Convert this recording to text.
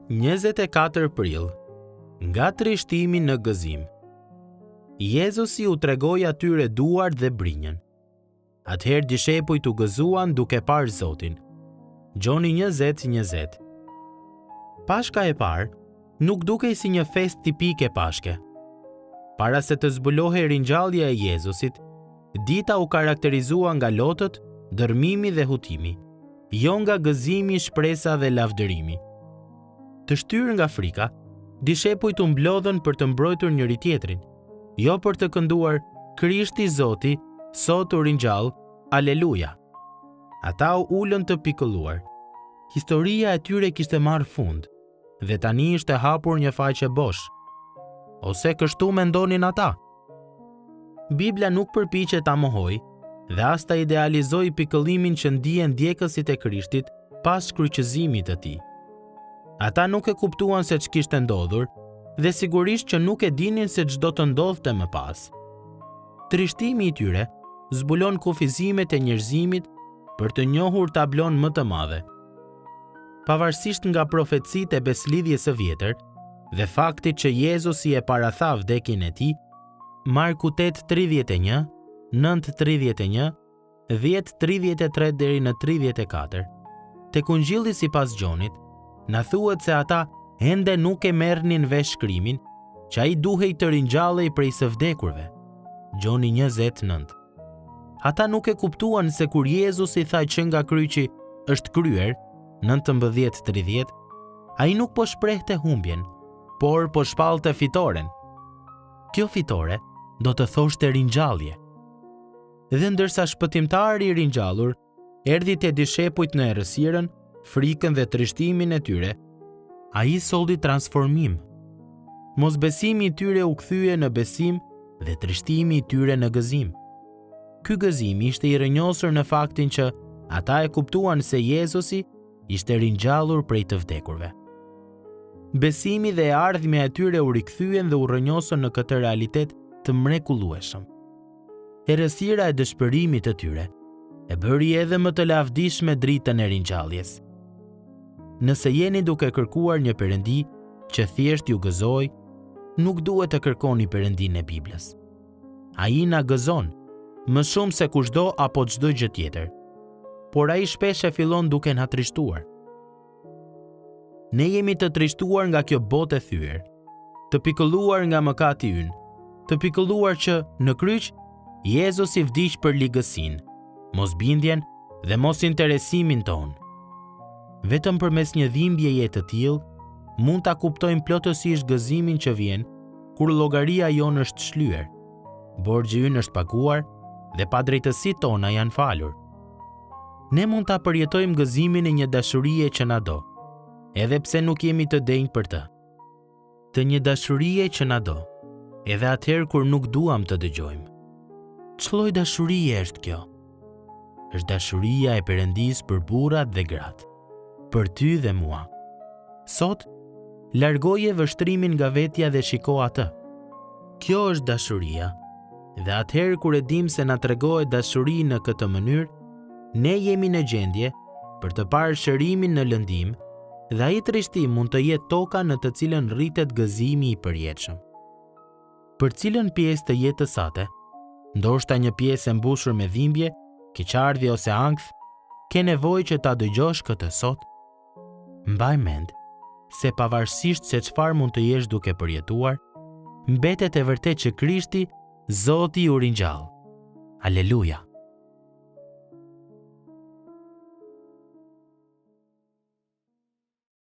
24 prill, nga trishtimi në gëzim. Jezusi u tregoi atyre duart dhe brinjën. Atëherë dishepujt u gëzuan duke parë Zotin. Gjoni 20:20. Pashka e parë nuk dukej si një fest tipike pashke. Para se të zbulohej ringjallja e Jezusit, dita u karakterizua nga lotët, dërmimi dhe hutimi, jo nga gëzimi, shpresa dhe lavdërimi. Të shtyrë nga frika, dishepujt u mblodhën për të mbrojtur njëri tjetrin, jo për të kënduar Krishti Zoti, sot u ringjall, aleluja. Ata u ulën të pikëlluar. Historia e tyre kishte marrë fund, dhe tani ishte hapur një faqe bosh. Ose kështu mendonin ata. Bibla nuk përpiqet ta mohoj dhe as ta idealizoj pikëllimin që ndihen ndjekësit e Krishtit pas shkryqëzimit të tij. Ata nuk e kuptuan se ç'kishte ndodhur dhe sigurisht që nuk e dinin se ç'do të ndodhte më pas. Trishtimi i tyre zbulon kufizimet e njerëzimit për të njohur tablon më të madhe. Pavarësisht nga profecitë e beslidhjes së vjetër dhe faktit që Jezusi e paratha vdekjen e tij, Marku 8:31, 9:31, 10:33 deri në 34. Tek Ungjilli sipas Gjonit, na thuhet se ata ende nuk e merrnin vesh shkrimin që ai duhej të ringjallej prej së vdekurve. Gjoni 20:9. Ata nuk e kuptuan se kur Jezusi tha që nga kryqi është kryer, 19:30, ai nuk po shprehte humbjen, por po shpallte fitoren. Kjo fitore do të thoshte ringjallje. Dhe ndërsa shpëtimtari i ringjallur erdhi te dishepujt në errësirën, frikën dhe trishtimin e tyre, ai solli transformim. Mosbesimi i tyre u kthye në besim dhe trishtimi i tyre në gëzim. Ky gëzim ishte i rrënjosur në faktin që ata e kuptuan se Jezusi ishte ringjallur prej të vdekurve. Besimi dhe ardhmja e tyre u rikthyen dhe u rrënjosën në këtë realitet të mrekullueshëm. Errësira e dëshpërimit të tyre e bëri edhe më të lavdishme dritën e ringjalljes. Nëse jeni duke kërkuar një perëndi që thjesht ju gëzoj, nuk duhet të kërkoni perëndinë e Biblës. Ai na gëzon më shumë se kushdo apo çdo gjë tjetër, por ai shpesh e fillon duke na trishtuar. Ne jemi të trishtuar nga kjo botë e thyer, të pikëlluar nga mëkati ynë, të pikëlluar që në kryq Jezusi vdiq për ligësinë, mosbindjen dhe mosinteresimin ton. Vetëm përmes një dhimbjeje të tillë mund ta kuptojmë plotësisht gëzimin që vjen kur llogaria jonë është shlyer, borxhi ynë është paguar dhe padrejtësitë tona janë falur. Ne mund ta përjetojmë gëzimin e një dashurie që na do, edhe pse nuk jemi të denjë për të. Të një dashurie që na do, edhe atëherë kur nuk duam të dëgjojmë. Ç'lloj dashurie është kjo? Është dashuria e Perëndisë për burrat dhe gratë, për ty dhe mua. Sot, largoje vështrimin nga vetja dhe shiko atë. Kjo është dashuria, dhe atëherë kur e dim se na tregohet dashuri në këtë mënyrë, ne jemi në gjendje për të parë shërimin në lëndim dhe ai trishtim mund të jetë toka në të cilën rritet gëzimi i përjetshëm. Për cilën pjesë të jetës sate, ndoshta një pjesë e mbushur me dhimbje, keqardhje ose ankth, ke nevojë që ta dëgjosh këtë sot? Mbaj mend se pavarësisht se çfarë mund të jesh duke përjetuar, mbetet e vërtet që Krishti, Zoti u ringjall. Aleluja.